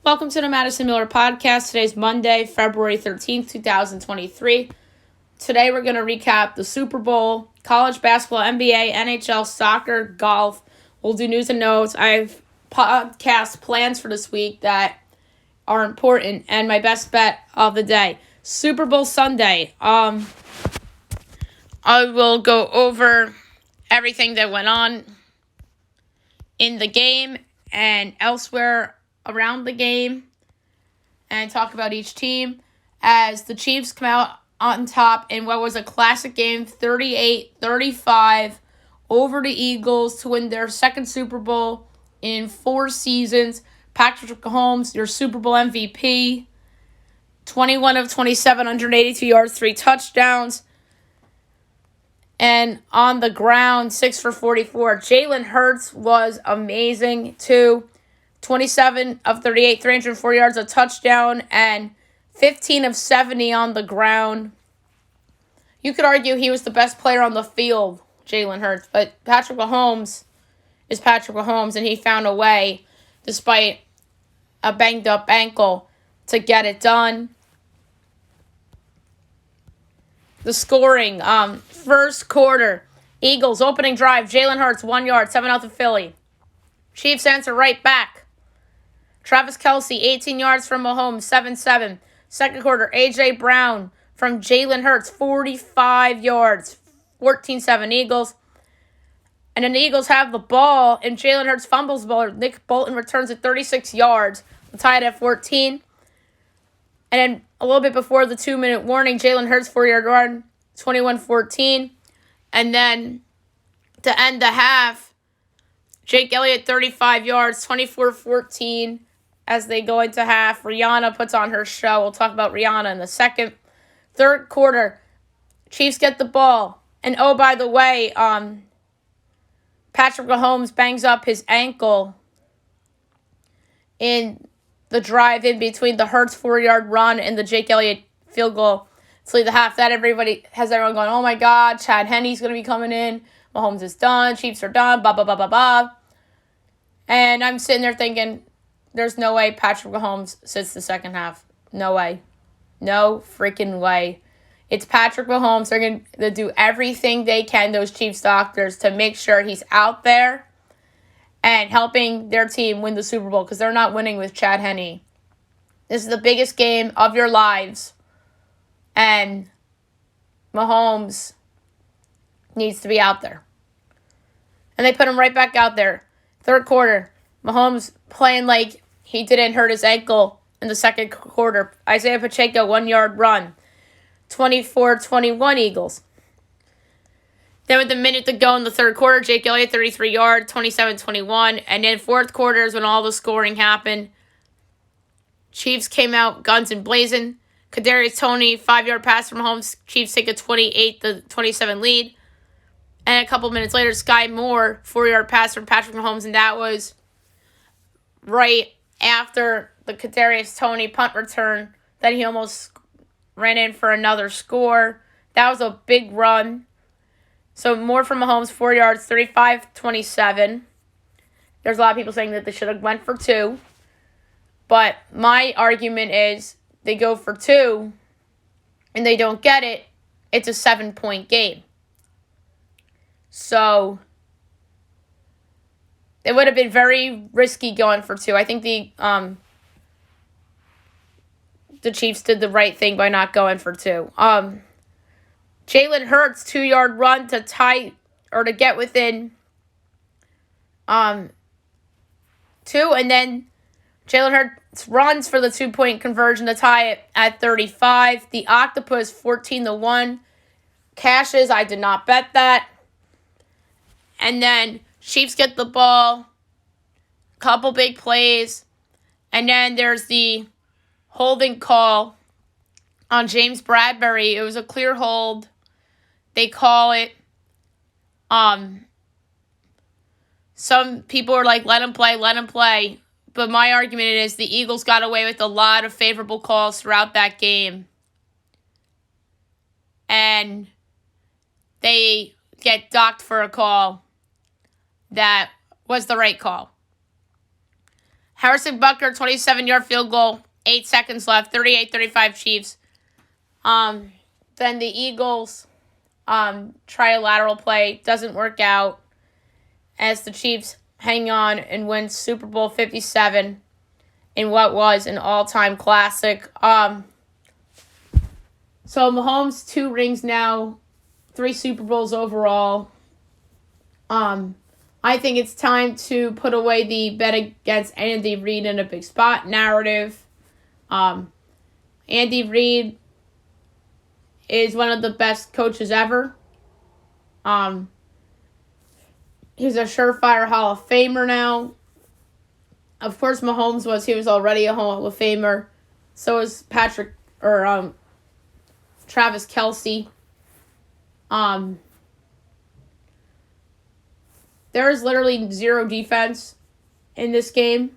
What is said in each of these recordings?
Welcome to the Madison Miller Podcast. Today's Monday, February 13th, 2023. Today we're going to recap the Super Bowl, college basketball, NBA, NHL, soccer, golf. We'll do news and notes. I have podcast plans for this week that are important, and my best bet of the day. Super Bowl Sunday. I will go over everything that went on in the game and elsewhere around the game and talk about each team as the Chiefs come out on top in what was a classic game, 38-35 over the Eagles to win their second Super Bowl in 4 seasons. Patrick Mahomes, your Super Bowl MVP, 21 of 27, 182 yards, 3 touchdowns. And on the ground, 6 for 44. Jalen Hurts was amazing too. 27 of 38, 304 yards, a touchdown, and 15 of 70 on the ground. You could argue he was the best player on the field, Jalen Hurts, but Patrick Mahomes is Patrick Mahomes, and he found a way, despite a banged-up ankle, to get it done. The scoring, first quarter, Eagles opening drive, Jalen Hurts, 1 yard, 7-0 to Philly. Chiefs answer right back. Travis Kelce, 18 yards from Mahomes, 7-7. Second quarter, A.J. Brown from Jalen Hurts, 45 yards, 14-7 Eagles. And then the Eagles have the ball, and Jalen Hurts fumbles the ball. Nick Bolton returns it 36 yards to tie it at 14. And then a little bit before the 2-minute warning, Jalen Hurts 4-yard run, 21-14. And then to end the half, Jake Elliott 35 yards, 24-14. As they go into half, Rihanna puts on her show. We'll talk about Rihanna in a second. Third quarter, Chiefs get the ball. And oh, by the way, Patrick Mahomes bangs up his ankle in the drive in between the Hurts 4-yard run and the Jake Elliott field goal to lead the half. That everyone going, oh my God, Chad Henne's going to be coming in. Mahomes is done. Chiefs are done. Blah, blah, blah, blah, blah. And I'm sitting there thinking, there's no way Patrick Mahomes sits the second half. No way. No freaking way. It's Patrick Mahomes. They're going to do everything they can, those Chiefs doctors, to make sure he's out there and helping their team win the Super Bowl because they're not winning with Chad Henne. This is the biggest game of your lives. And Mahomes needs to be out there. And they put him right back out there. Third quarter, Mahomes playing like he didn't hurt his ankle in the second quarter. Isaiah Pacheco, 1-yard run. 24-21 Eagles. Then with a minute to go in the third quarter, Jake Elliott, 33 yards, 27-21. And then fourth quarter is when all the scoring happened. Chiefs came out guns and blazing. Kadarius Toney, 5-yard pass from Mahomes. Chiefs take a 28-27 lead. And a couple minutes later, Sky Moore, 4-yard pass from Patrick Mahomes. And that was right after the Kadarius Toney punt return that he almost ran in for another score. That was a big run. So more from Mahomes, 4 yards, 35-27. There's a lot of people saying that they should have went for 2. But my argument is they go for 2 and they don't get it. It's a 7-point game. So it would have been very risky going for 2. I think the Chiefs did the right thing by not going for 2. Jalen Hurts, 2-yard run to tie or to get within 2, and then Jalen Hurts runs for the 2-point conversion to tie it at 35. The Octopus, 14-1. Cashes, I did not bet that. And then Chiefs get the ball, couple big plays, and then there's the holding call on James Bradbury. It was a clear hold. They call it. Some people are like, let him play. But my argument is the Eagles got away with a lot of favorable calls throughout that game. And they get docked for a call that was the right call. Harrison Butker, 27-yard field goal, 8 seconds left, 38-35 Chiefs. Then the Eagles try a lateral play, doesn't work out, as the Chiefs hang on and win Super Bowl 57 in what was an all-time classic. So Mahomes, 2 rings now, 3 Super Bowls overall. I think it's time to put away the bet against Andy Reid in a big spot narrative. Andy Reid is one of the best coaches ever. He's a surefire Hall of Famer now. Of course, Mahomes was. He was already a Hall of Famer. So is Travis Kelce. There is literally zero defense in this game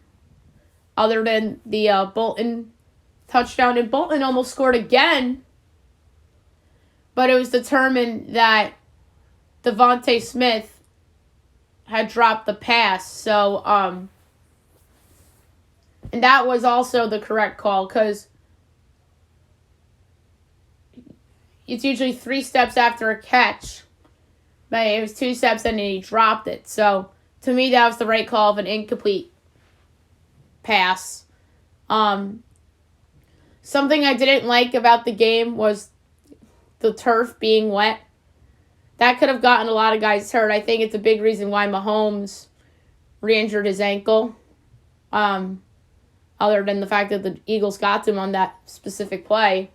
other than the Bolton touchdown. And Bolton almost scored again, but it was determined that Devontae Smith had dropped the pass. So, and that was also the correct call because it's usually 3 steps after a catch. But it was 2 steps and he dropped it. So, to me, that was the right call of an incomplete pass. Something I didn't like about the game was the turf being wet. That could have gotten a lot of guys hurt. I think it's a big reason why Mahomes re-injured his ankle. Other than the fact that the Eagles got to him on that specific play.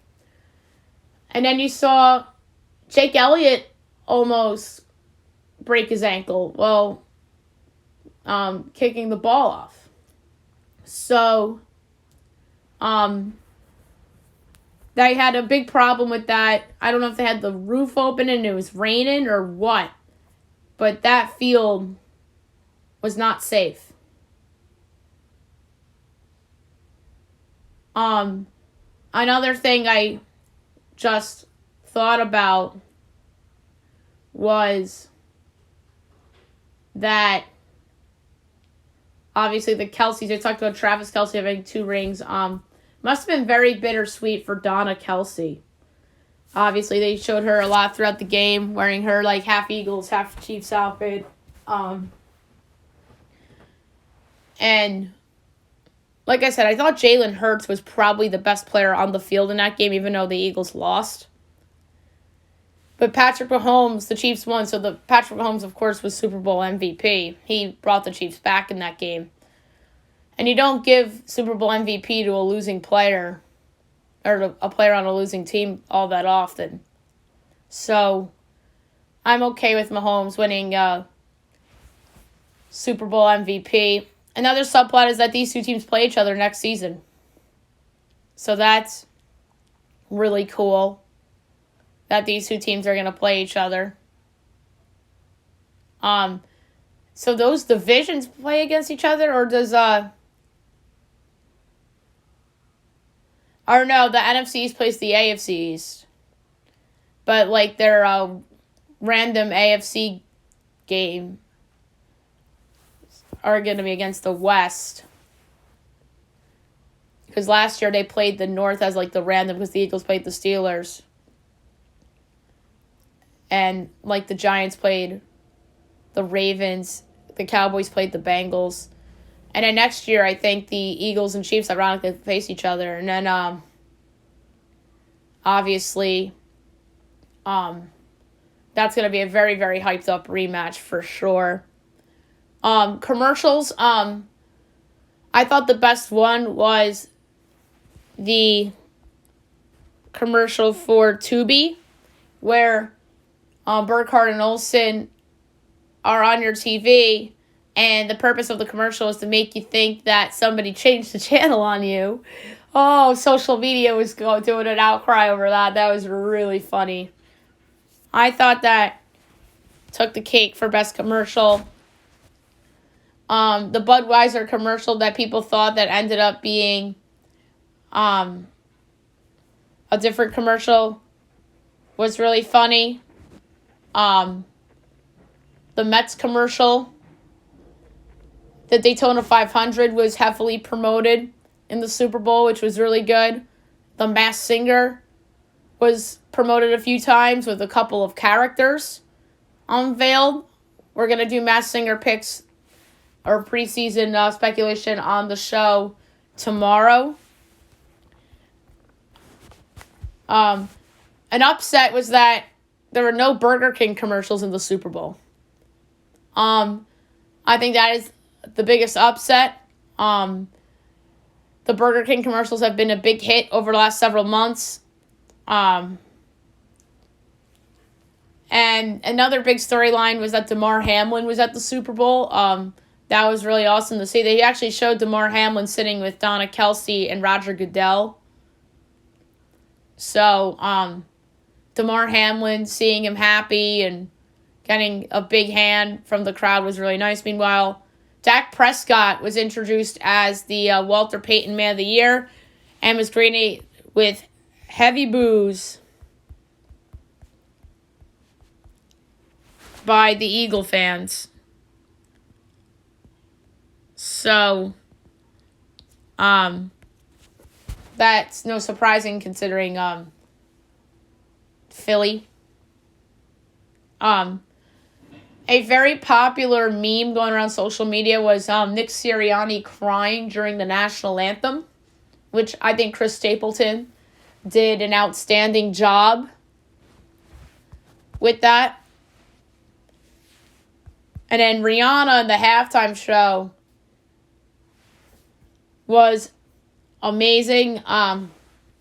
And then you saw Jake Elliott almost break his ankle while kicking the ball off. So, they had a big problem with that. I don't know if they had the roof open and it was raining or what, but that field was not safe. Another thing I just thought about was that obviously the Kelce's, I talked about Travis Kelce having 2 rings. Must have been very bittersweet for Donna Kelce. Obviously, they showed her a lot throughout the game, wearing her like half Eagles, half Chiefs outfit. And like I said, I thought Jalen Hurts was probably the best player on the field in that game, even though the Eagles lost. But Patrick Mahomes, the Chiefs won, so the Patrick Mahomes, of course, was Super Bowl MVP. He brought the Chiefs back in that game. And you don't give Super Bowl MVP to a losing player or to a player on a losing team all that often. So I'm okay with Mahomes winning Super Bowl MVP. Another subplot is that these 2 teams play each other next season. So that's really cool that these 2 teams are going to play each other. So those divisions play against each other, or does or no, the NFC East plays the AFC East. But like their random AFC game are going to be against the West. Because last year they played the North as like the random because the Eagles played the Steelers. And like the Giants played the Ravens. The Cowboys played the Bengals. And then next year I think the Eagles and Chiefs ironically face each other. And then obviously that's going to be a very, very hyped up rematch for sure. Commercials. I thought the best one was the commercial for Tubi, where Burkhardt and Olsen are on your TV, and the purpose of the commercial is to make you think that somebody changed the channel on you. Oh, social media was doing an outcry over that. That was really funny. I thought that took the cake for best commercial. The Budweiser commercial that people thought that ended up being a different commercial was really funny. The Mets commercial The Daytona 500 was heavily promoted in the Super Bowl, which was really good. The Masked Singer was promoted a few times with a couple of characters unveiled. We're going to do Masked Singer picks or preseason speculation on the show tomorrow. An upset was that there were no Burger King commercials in the Super Bowl. I think that is the biggest upset. The Burger King commercials have been a big hit over the last several months. And another big storyline was that Damar Hamlin was at the Super Bowl. That was really awesome to see. They actually showed Damar Hamlin sitting with Donna Kelsey and Roger Goodell. So, Damar Hamlin, seeing him happy and getting a big hand from the crowd was really nice. Meanwhile, Dak Prescott was introduced as the Walter Payton Man of the Year and was greeted with heavy boos by the Eagle fans. So, that's no surprising considering Philly. A very popular meme going around social media was Nick Sirianni crying during the national anthem, which I think Chris Stapleton did an outstanding job with that. And then Rihanna in the halftime show was amazing.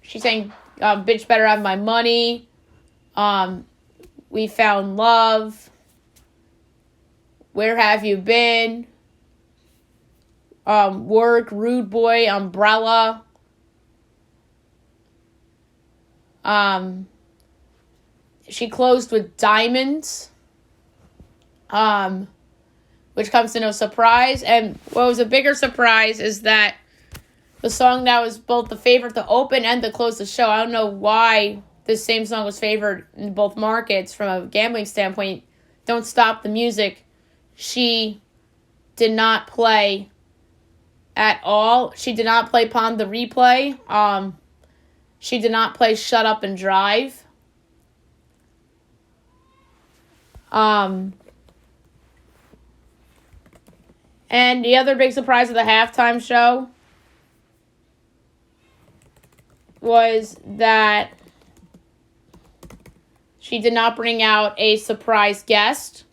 She sang Bitch Better Have My Money. We Found Love. Where Have You Been? Work, Rude Boy, Umbrella. She closed with Diamonds. Which comes to no surprise. And what was a bigger surprise is that the song that was both the favorite to open and to close the show, I don't know why this same song was favored in both markets from a gambling standpoint, Don't Stop the Music, she did not play at all. She did not play Pond the Replay. She did not play Shut Up and Drive. And the other big surprise of the halftime show was that she did not bring out a surprise guest.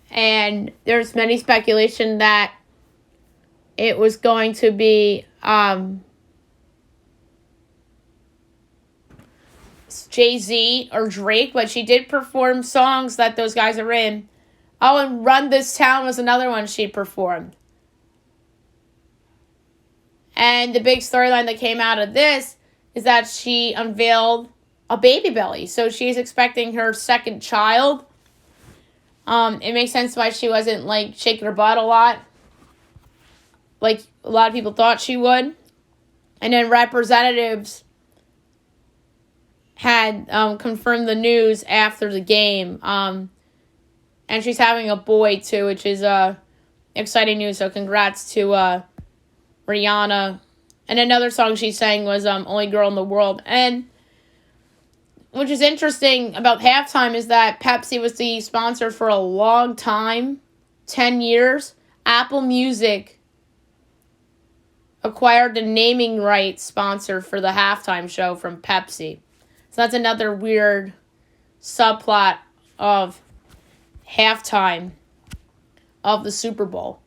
And there's many speculation that it was going to be Jay-Z or Drake, but she did perform songs that those guys are in. Oh, and Run This Town was another one she performed. And the big storyline that came out of this is that she unveiled a baby belly. So she's expecting her second child. It makes sense why she wasn't, shaking her butt a lot. Like a lot of people thought she would. And then representatives had confirmed the news after the game. And she's having a boy, too, which is exciting news. So congrats to Rihanna. And another song she sang was Only Girl in the World. And which is interesting about halftime is that Pepsi was the sponsor for a long time, 10 years. Apple Music acquired the naming rights sponsor for the halftime show from Pepsi. So that's another weird subplot of halftime of the Super Bowl.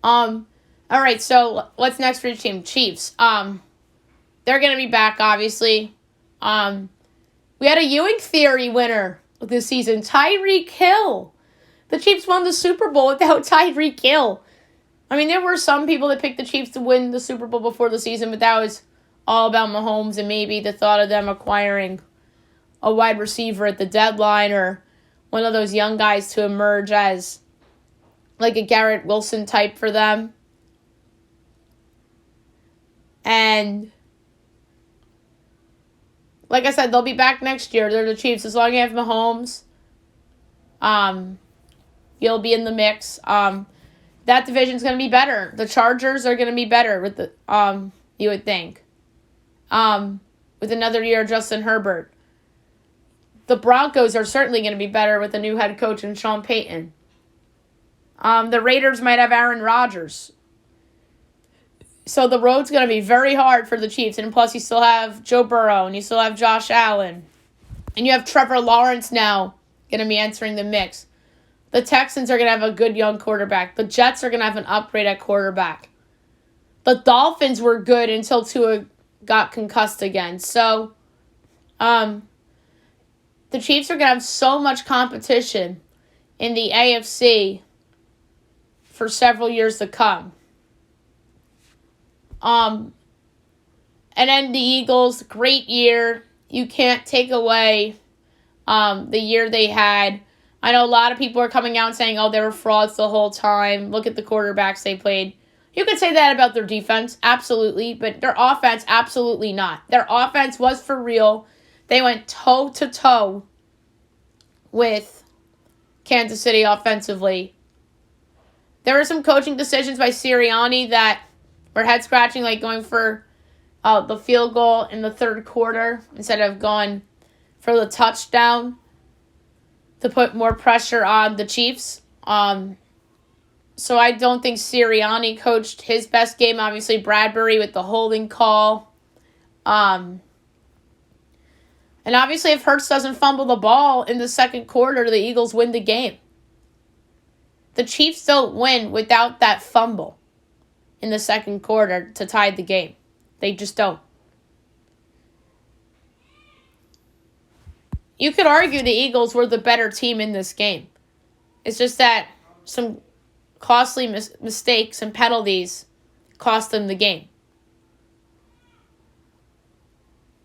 All right, so what's next for your team? Chiefs. They're going to be back, obviously. We had a Ewing Theory winner this season, Tyreek Hill. The Chiefs won the Super Bowl without Tyreek Hill. I mean, there were some people that picked the Chiefs to win the Super Bowl before the season, but that was all about Mahomes and maybe the thought of them acquiring a wide receiver at the deadline or one of those young guys to emerge as like a Garrett Wilson type for them. And like I said, they'll be back next year. They're the Chiefs. As long as you have Mahomes, you'll be in the mix. That division's going to be better. The Chargers are going to be better with the you would think. With another year of Justin Herbert. The Broncos are certainly going to be better with a new head coach and Sean Payton. The Raiders might have Aaron Rodgers. So the road's going to be very hard for the Chiefs. And plus you still have Joe Burrow and you still have Josh Allen. And you have Trevor Lawrence now going to be entering the mix. The Texans are going to have a good young quarterback. The Jets are going to have an upgrade at quarterback. The Dolphins were good until Tua got concussed again. So, the Chiefs are going to have so much competition in the AFC for several years to come. And then the Eagles, great year. You can't take away the year they had. I know a lot of people are coming out and saying, oh, they were frauds the whole time. Look at the quarterbacks they played. You could say that about their defense, absolutely, but their offense, absolutely not. Their offense was for real. They went toe-to-toe with Kansas City offensively. There were some coaching decisions by Sirianni that were head-scratching, like going for the field goal in the third quarter instead of going for the touchdown to put more pressure on the Chiefs. So I don't think Sirianni coached his best game. Obviously, Bradbury with the holding call. And obviously, if Hurts doesn't fumble the ball in the second quarter, the Eagles win the game. The Chiefs don't win without that fumble in the second quarter to tie the game. They just don't. You could argue the Eagles were the better team in this game. It's just that some costly mistakes and penalties cost them the game.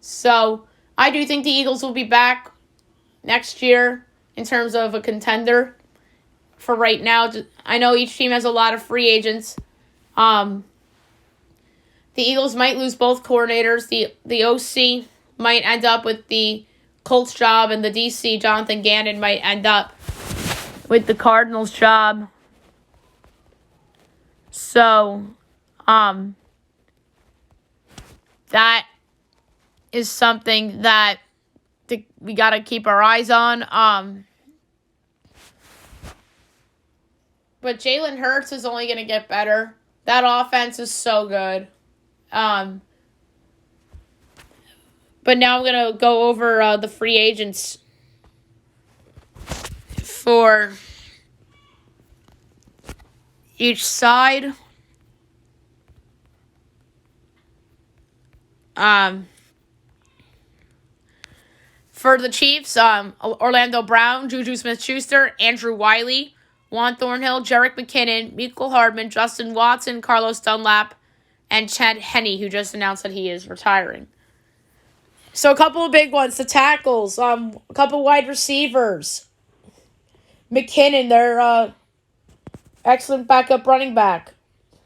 So, I do think the Eagles will be back next year in terms of a contender. For right now, I know each team has a lot of free agents. The Eagles might lose both coordinators. The OC might end up with the Colts job, and the DC, Jonathan Gannon, might end up with the Cardinals job. So, that is something that we got to keep our eyes on. But Jalen Hurts is only going to get better. That offense is so good. But now I'm going to go over the free agents for each side. For the Chiefs, Orlando Brown, Juju Smith-Schuster, Andrew Wiley, Juan Thornhill, Jerick McKinnon, Mecole Hardman, Justin Watson, Carlos Dunlap, and Chad Henne, who just announced that he is retiring. So a couple of big ones, the tackles, a couple wide receivers. McKinnon, their excellent backup running back.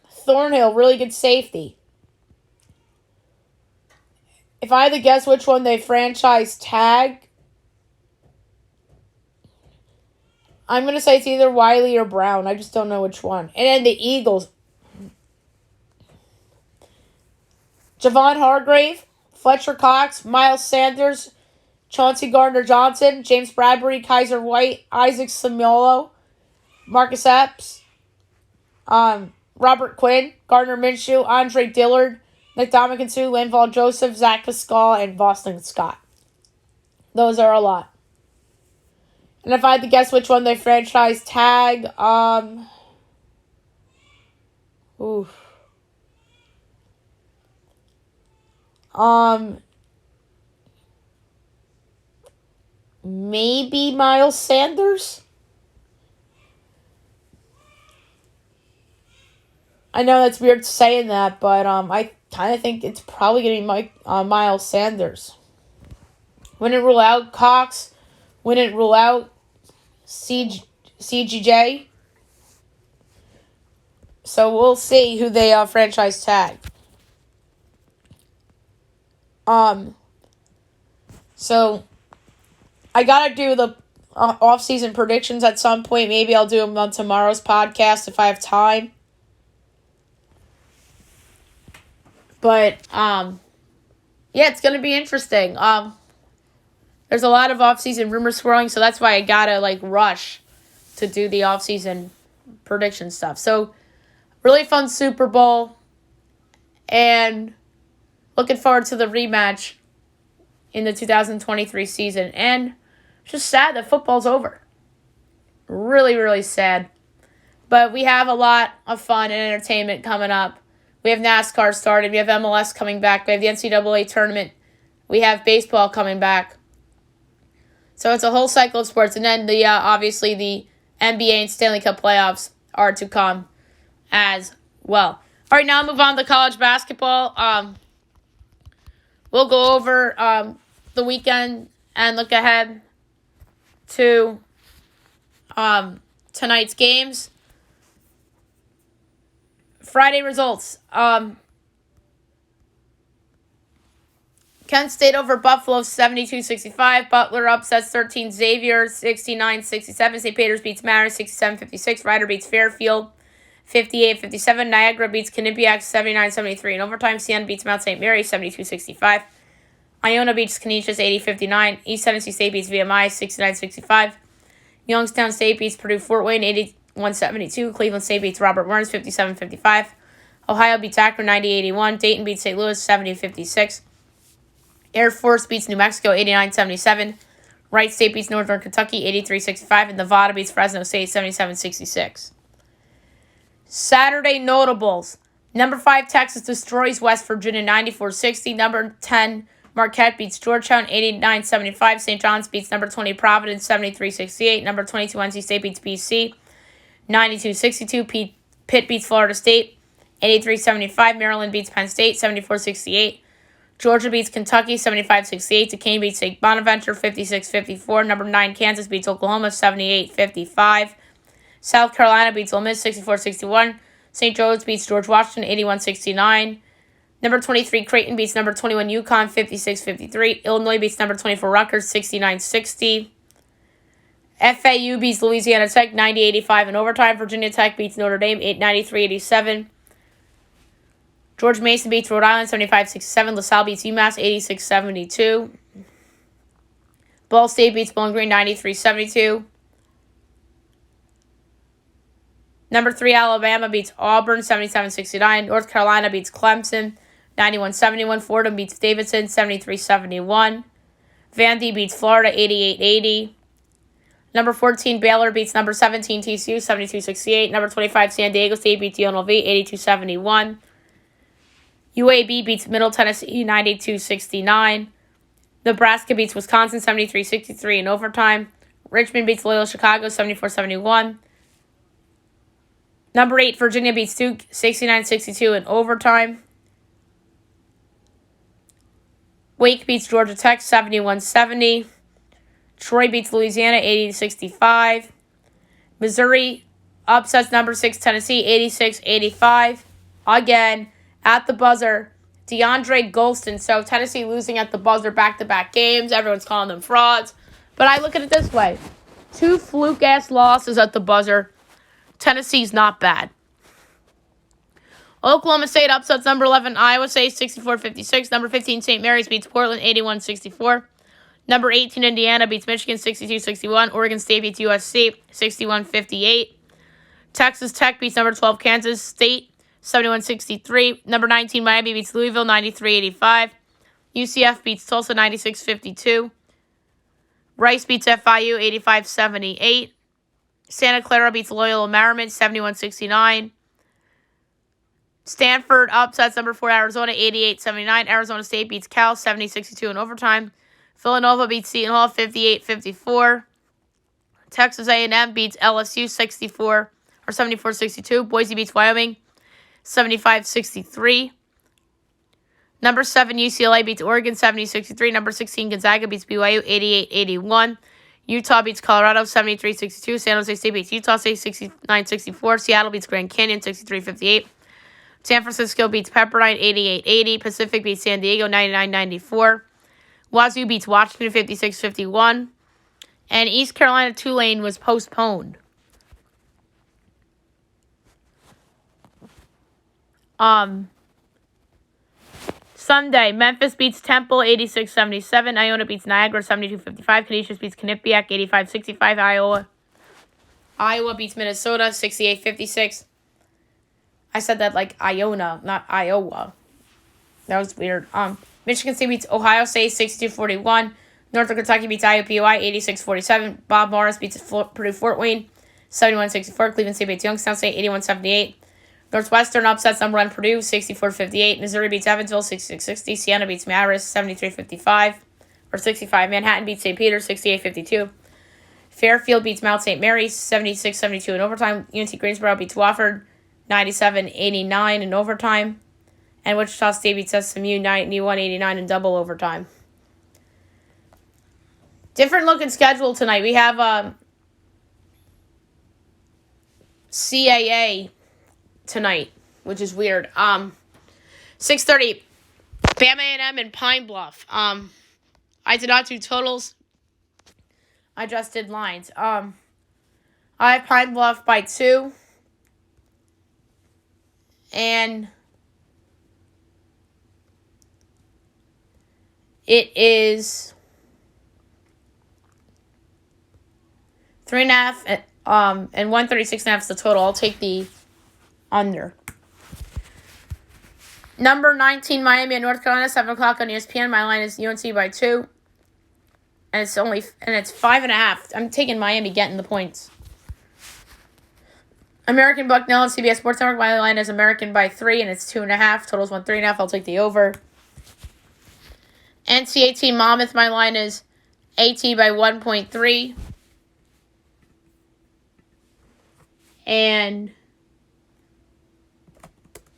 Thornhill, really good safety. If I had to guess which one they franchise tag, I'm going to say it's either Wiley or Brown. I just don't know which one. And then the Eagles. Javon Hargrave, Fletcher Cox, Miles Sanders, Chauncey Gardner-Johnson, James Bradbury, Kaiser White, Isaac Seumalo, Marcus Epps, Robert Quinn, Gardner Minshew, Andre Dillard, Nick Dominican-Sue, Linval Joseph, Zach Pascal, and Boston Scott. Those are a lot. And if I had to guess which one they franchise tag, maybe Miles Sanders? I know that's weird saying that, but I kind of think it's probably going to be Miles Sanders. Wouldn't rule out Cox. Wouldn't rule out CGJ. So we'll see who they franchise tag. So I got to do the off-season predictions at some point. Maybe I'll do them on tomorrow's podcast if I have time. But, yeah, it's going to be interesting. There's a lot of off-season rumors swirling, so that's why I got to, rush to do the off-season prediction stuff. So, really fun Super Bowl. And looking forward to the rematch in the 2023 season. And just sad that football's over. Really, really sad. But we have a lot of fun and entertainment coming up. We have NASCAR started. We have MLS coming back. We have the NCAA tournament. We have baseball coming back. So it's a whole cycle of sports. And then obviously the NBA and Stanley Cup playoffs are to come as well. All right, now I'll move on to college basketball. We'll go over the weekend and look ahead to tonight's games. Friday results. Kent State over Buffalo 72-65. Butler upsets 13. Xavier 69-67. St. Peter's beats Marist 67-56. Rider beats Fairfield 58-57. Niagara beats Quinnipiac 79-73. In overtime, Siena beats Mount St. Mary 72-65. Iona beats Canisius 80-59. East Tennessee State beats VMI 69-65. Youngstown State beats Purdue Fort Wayne 81-72. Cleveland State beats Robert Burns 57-55. Ohio beats Akron 90-81. Dayton beats St. Louis 70-56. Air Force beats New Mexico 89-77. Wright State beats Northern Kentucky 83-65. And Nevada beats Fresno State 77-66. Saturday notables. Number 5, Texas destroys West Virginia 94-60. Number 10, Marquette beats Georgetown 89-75. St. John's beats number 20, Providence 73-68. Number 22, NC State beats BC 92-62. Pitt beats Florida State 83-75. Maryland beats Penn State 74-68. Georgia beats Kentucky 75-68. Duquesne beats St. Bonaventure 56-54. Number 9, Kansas beats Oklahoma 78-55. South Carolina beats Ole Miss 64-61. St. Joe's beats George Washington 81-69. Number 23, Creighton beats number 21, UConn 56-53. Illinois beats number 24, Rutgers 69-60. FAU beats Louisiana Tech 90-85 in overtime. Virginia Tech beats Notre Dame 93-87. George Mason beats Rhode Island 75-67. LaSalle beats UMass 86-72. Ball State beats Bowling Green 93-72. Number 3, Alabama beats Auburn 77-69. North Carolina beats Clemson 91-71. Fordham beats Davidson 73-71. Vandy beats Florida 88-80. Number 14, Baylor beats number 17, TCU 72-68. Number 25, San Diego State beats UNLV 82-71. UAB beats Middle Tennessee 92-69. Nebraska beats Wisconsin 73-63 in overtime. Richmond beats Loyola Chicago 74-71. Number 8, Virginia beats Duke 69-62 in overtime. Wake beats Georgia Tech 71-70. Troy beats Louisiana 80-65. Missouri upsets number 6 Tennessee 86-85. Again, at the buzzer, DeAndre Golston. So Tennessee losing at the buzzer back-to-back games. Everyone's calling them frauds. But I look at it this way. 2 fluke-ass losses at the buzzer. Tennessee's not bad. Oklahoma State upsets number 11 Iowa State 64-56. Number 15 St. Mary's beats Portland 81-64. Number 18 Indiana beats Michigan 62-61. Oregon State beats USC 61-58. Texas Tech beats number 12 Kansas State 71-63. Number 19 Miami beats Louisville 93-85. UCF beats Tulsa 96-52. Rice beats FIU 85-78. Santa Clara beats Loyola Marymount 71-69. Stanford upsets number 4 Arizona 88-79. Arizona State beats Cal 70-62 in overtime. Villanova beats Seton Hall 58-54. Texas A&M beats LSU 74-62. Boise beats Wyoming 75-63. Number 7 UCLA beats Oregon 70-63. Number 16 Gonzaga beats BYU 88-81. Utah beats Colorado 73-62. San Jose State beats Utah State 69-64. Seattle beats Grand Canyon 63-58. San Francisco beats Pepperdine 88-80. Pacific beats San Diego 99-94. Wazoo beats Washington 56-51. And East Carolina Tulane was postponed. Sunday, Memphis beats Temple 86-77. Iona beats Niagara 72-55. Canisius beats Quinnipiac 85-65. Iowa beats Minnesota 68-56. I said that like Iona, not Iowa. That was weird. Michigan State beats Ohio State 62-41. Northern Kentucky beats IUPUI 86-47. Bob Morris beats Purdue Fort Wayne 71-64. Cleveland State beats Youngstown State 81-78. Northwestern upsets number 1 Purdue 64-58. Missouri beats Evansville 66-60. Siena beats Marist 73-55 or 65. Manhattan beats St. Peter 68-52. Fairfield beats Mount St. Mary's 76-72 in overtime. UNC Greensboro beats Wofford 97-89 in overtime. And Wichita State beats SMU 91-89 in double overtime. Different looking schedule tonight. We have CAA tonight, which is weird. 6:30, Bama A&M and Pine Bluff. I did not do totals. I just did lines. I have Pine Bluff by 2. And it is 3.5 and 136.5 is the total. I'll take the under. Number 19, Miami and North Carolina, 7 o'clock on ESPN. My line is UNC by 2. And it's 5.5. I'm taking Miami getting the points. American Bucknell and CBS Sports Network. My line is American by 3, and it's 2.5. Total's 3.5. I'll take the over. NC18 Monmouth. My line is AT by 1.3. And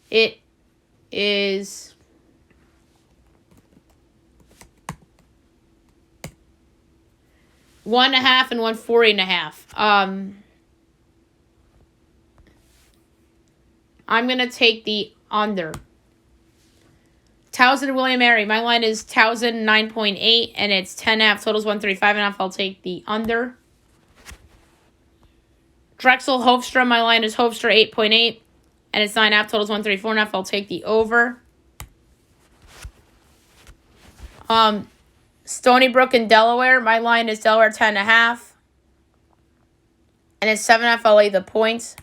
it is 1.5 and 140.5. I'm going to take the under. Towson and William Mary. My line is Towson 9.8, and it's 10.5. Total's 135.5. I'll take the under. Drexel Hofstra. My line is Hofstra 8.8, and it's 9.5. Total's 134.5. I'll take the over. Stony Brook in Delaware. My line is Delaware 10.5, and it's 7.5. I'll lay the points.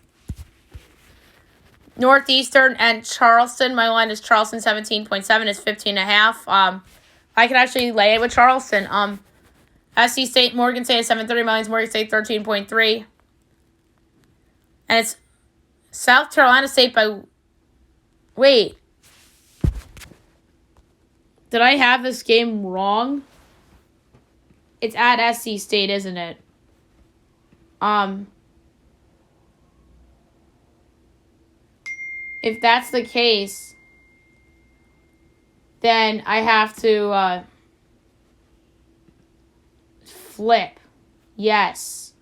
Northeastern and Charleston. My line is Charleston 17.7. It's 15.5. I could actually lay it with Charleston. SC State, Morgan State is 7.30. My line is Morgan State 13.3. And it's South Carolina State by... Wait. Did I have this game wrong? It's at SC State, isn't it? If that's the case, then I have to flip. Yes.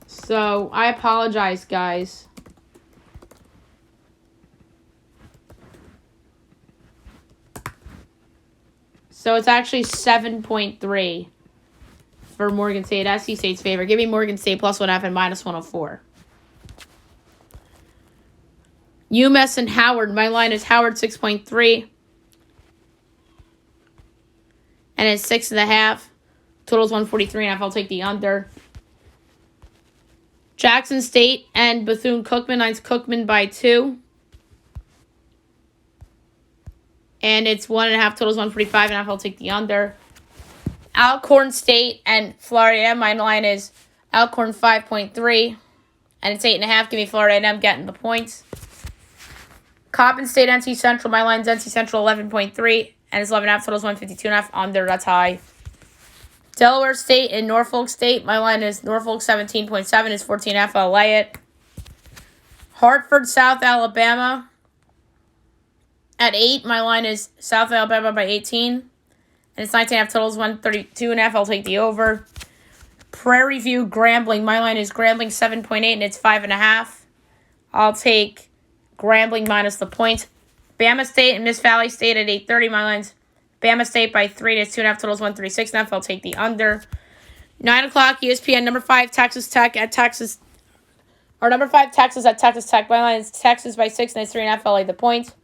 So, I apologize, guys. So, it's actually 7.3. For Morgan State, SC State's favor. Give me Morgan State plus 1.5 and minus 104. UMass and Howard. My line is Howard 6.3. And it's 6.5. Total's 143.5. I'll take the under. Jackson State and Bethune-Cookman. Line's Cookman by 2. And it's 1.5. Total's 145.5. I'll take the under. Alcorn State and Florida A&M. My line is Alcorn 5.3, and it's 8.5. Give me Florida A&M getting the points. Coppin State, NC Central. My line is NC Central 11.3, and it's 11.5. Total's 152.5. Under, that's high. Delaware State and Norfolk State. My line is Norfolk 17.7. It's 14.5. I'll lay it. Hartford, South Alabama at 8. My line is South Alabama by 18. And it's 19.5. Totals 132.5. I'll take the over. Prairie View Grambling. My line is Grambling 7.8, and it's 5.5. I'll take Grambling minus the points. Bama State and Miss Valley State at 8:30. My line's Bama State by 3, and it's 2.5 totals, 136.5. I'll take the under. 9 o'clock, ESPN, number 5, Texas Tech at Texas. Or number 5, Texas at Texas Tech. My line is Texas by 6, and it's 3.5. I'll lay the points.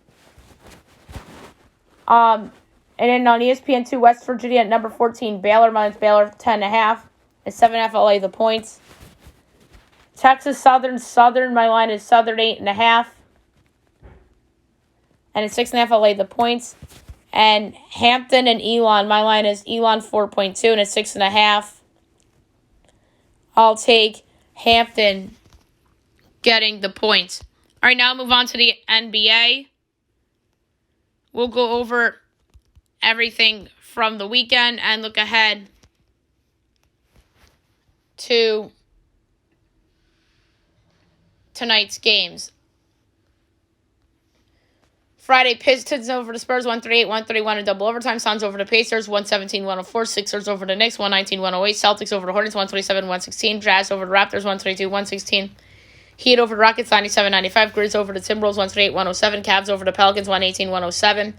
And then on ESPN2, West Virginia at number 14, Baylor. My line's Baylor 10.5. And 7.5. I'll lay the points. Texas Southern. My line is Southern 8.5. And it's 6.5. I'll lay the points. And Hampton and Elon. My line is Elon 4.2, and it's 6.5. I'll take Hampton getting the points. All right, now move on to the NBA. We'll go over everything from the weekend and look ahead to tonight's games. Friday, Pistons over the Spurs, 138, 131 in double overtime. Suns over the Pacers, 117, 104. Sixers over the Knicks, 119, 108. Celtics over the Hornets, 127, 116. Jazz over the Raptors, 122, 116. Heat over the Rockets, 97, 95. Grizz over the Timberwolves, 138, 107. Cavs over the Pelicans, 118, 107.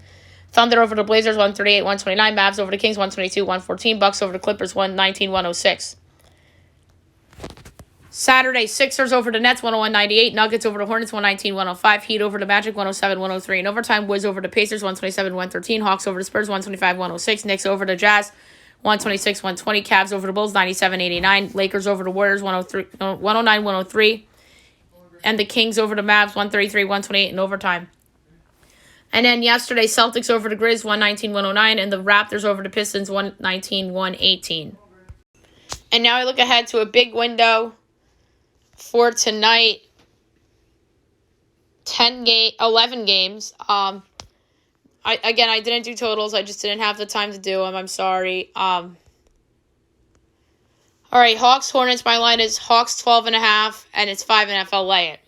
Thunder over the Blazers, 138, 129. Mavs over the Kings, 122, 114. Bucks over the Clippers, 119, 106. Saturday, Sixers over the Nets, 101-98. Nuggets over the Hornets, 119-105. Heat over the Magic, 107-103. In overtime, Wiz over the Pacers, 127-113. Hawks over the Spurs, 125-106. Knicks over the Jazz, 126-120. Cavs over the Bulls, 97-89. Lakers over the Warriors, 109-103. And the Kings over the Mavs, 133-128 in overtime. And then yesterday, Celtics over the Grizz, 119-109. And the Raptors over the Pistons, 119-118. And now I look ahead to a big window for tonight. 11 games. I didn't do totals. I just didn't have the time to do them. I'm sorry. All right, Hawks, Hornets. My line is Hawks 12.5, and it's 5.5. I'll lay it.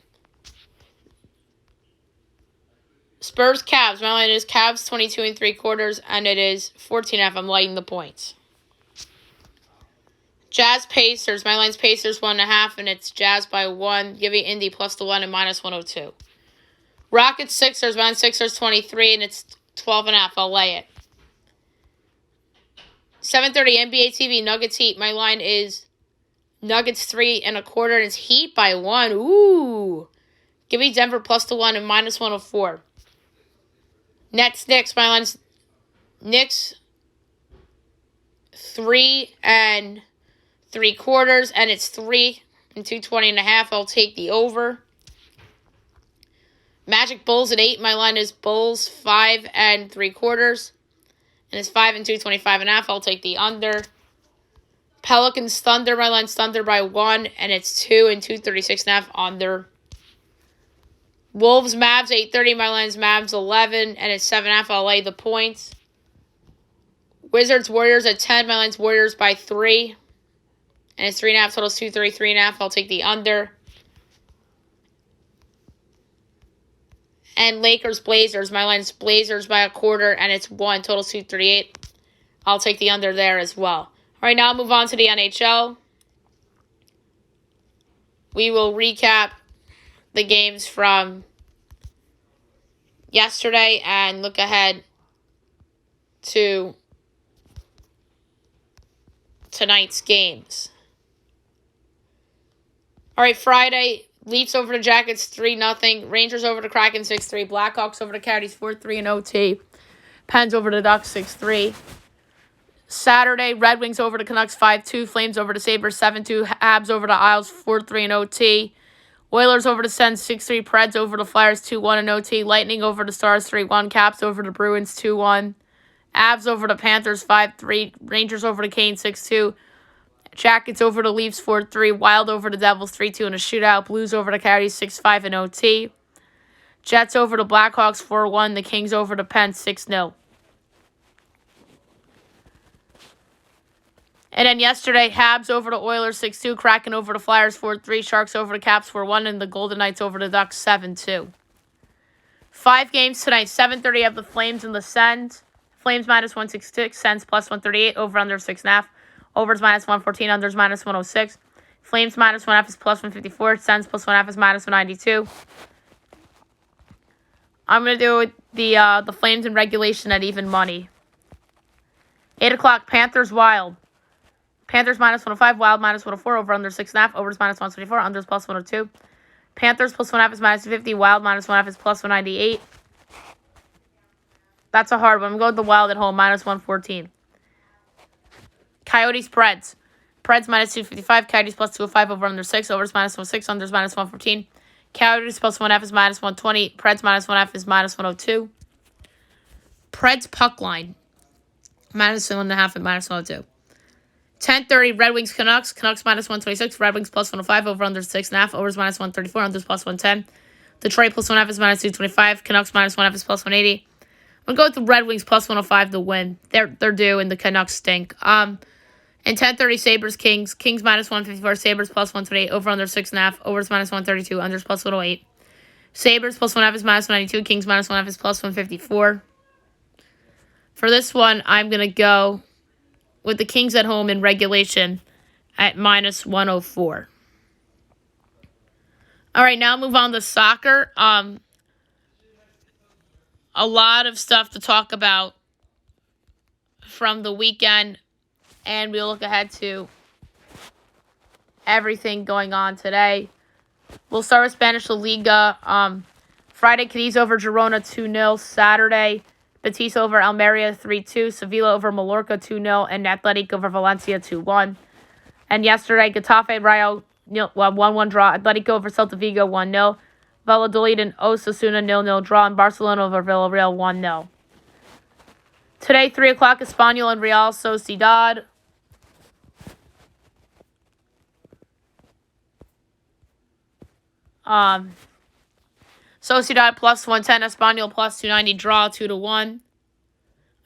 Spurs, Cavs. My line is Cavs 22 3/4, and it is 14.5. I'm laying the points. Jazz, Pacers. My line's Pacers 1.5, and it's Jazz by 1. Give me Indy plus the 1 and minus 102. Rockets, Sixers. My line's Sixers 23, and it's 12.5. I'll lay it. 7:30 NBA TV, Nuggets, Heat. My line is Nuggets 3.25, and it's Heat by 1. Ooh. Give me Denver plus the 1 and minus 104. Nets, Knicks. My line's Knicks 3 3/4, and it's 3 and 220.5. I'll take the over. Magic, Bulls at 8. My line is Bulls 5 3/4, and it's 5 and 225.5. I'll take the under. Pelicans, Thunder. My line's Thunder by 1, and it's 2 and 236.5 under. Wolves, Mavs 8:30. My line's Mavs 11, and it's 7.5. I'll lay the points. Wizards, Warriors at 10. My line's Warriors by 3. And it's 3.5. Totals 233.5. I'll take the under. And Lakers, Blazers. My line's Blazers by 1/4, and it's 1. Totals 238. I'll take the under there as well. All right, now I'll move on to the NHL. We will recap the games from yesterday and look ahead to tonight's games. All right, Friday, Leafs over the Jackets 3-0. Rangers over the Kraken 6-3. Blackhawks over the Coyotes 4-3 in OT. Pens over the Ducks 6-3. Saturday, Red Wings over the Canucks 5-2. Flames over the Sabres 7-2. Habs over the Isles 4-3 in OT. Oilers over the Sens 6-3. Preds over the Flyers 2-1 in OT. Lightning over the Stars 3-1. Caps over the Bruins 2-1. Avs over the Panthers 5-3. Rangers over the Canes 6-2. Jackets over the Leafs 4-3. Wild over the Devils 3-2 in a shootout. Blues over the Coyotes 6-5 in OT. Jets over the Blackhawks 4-1. The Kings over the Pens 6-0. And then yesterday, Habs over the Oilers 6-2. Kraken over the Flyers 4-3. Sharks over the Caps 4-1. And the Golden Knights over the Ducks 7-2. 5 games tonight. 7:30 have the Flames and the Sens. Flames minus 166. Sens plus 138. Over under 6.5. Overs minus 114. Unders minus 106. Flames minus 1.5 is plus 154. Sens plus 1.5 is minus 192. I'm going to do the Flames in regulation at even money. 8 o'clock, Panthers Wild. Panthers minus 105, Wild minus 104, over under 6.5, overs minus 124, unders plus 102. Panthers plus 1.5 is minus 250, Wild minus 1.5 is plus 198. That's a hard one. I'm going with the Wild at home, minus 114. Coyotes Preds. Preds minus 255, Coyotes plus 205, over under 6, overs minus 106, unders minus 114. Coyotes plus 1.5 is minus 120, Preds minus 1.5 is minus 102. Preds puck line, minus 1.5 and minus 102. 10:30, Red Wings Canucks. Canucks minus 126, Red Wings plus 105, over under 6.5, overs minus 134, unders plus 110. Detroit plus 1.5 is minus 225, Canucks minus 1.5 is plus 180. I'm going to go with the Red Wings plus 105 to win. They're due, and the Canucks stink. And 10:30, Sabres Kings. Kings minus 154, Sabres plus 128, over under 6.5, overs minus 132, unders plus 108. Sabres plus 1.5 is minus 192, Kings minus 1.5 is plus 154. For this one, I'm going to go with the Kings at home in regulation at minus 104. All right, now move on to soccer. A lot of stuff to talk about from the weekend, and we'll look ahead to everything going on today. We'll start with Spanish La Liga. Friday, Cadiz over Girona 2-0. Saturday, Betis over Almeria 3-2, Sevilla over Mallorca 2-0, and Athletic over Valencia 2-1. And yesterday, Getafe Rayo 1-1 draw, Atletico over Celta Vigo 1-0, Valladolid and Osasuna 0-0 draw, and Barcelona over Villarreal 1-0. Today, 3 o'clock, Espanyol and Real Sociedad. Sociedad plus 110, Espanyol plus 290, draw 2-1. I'm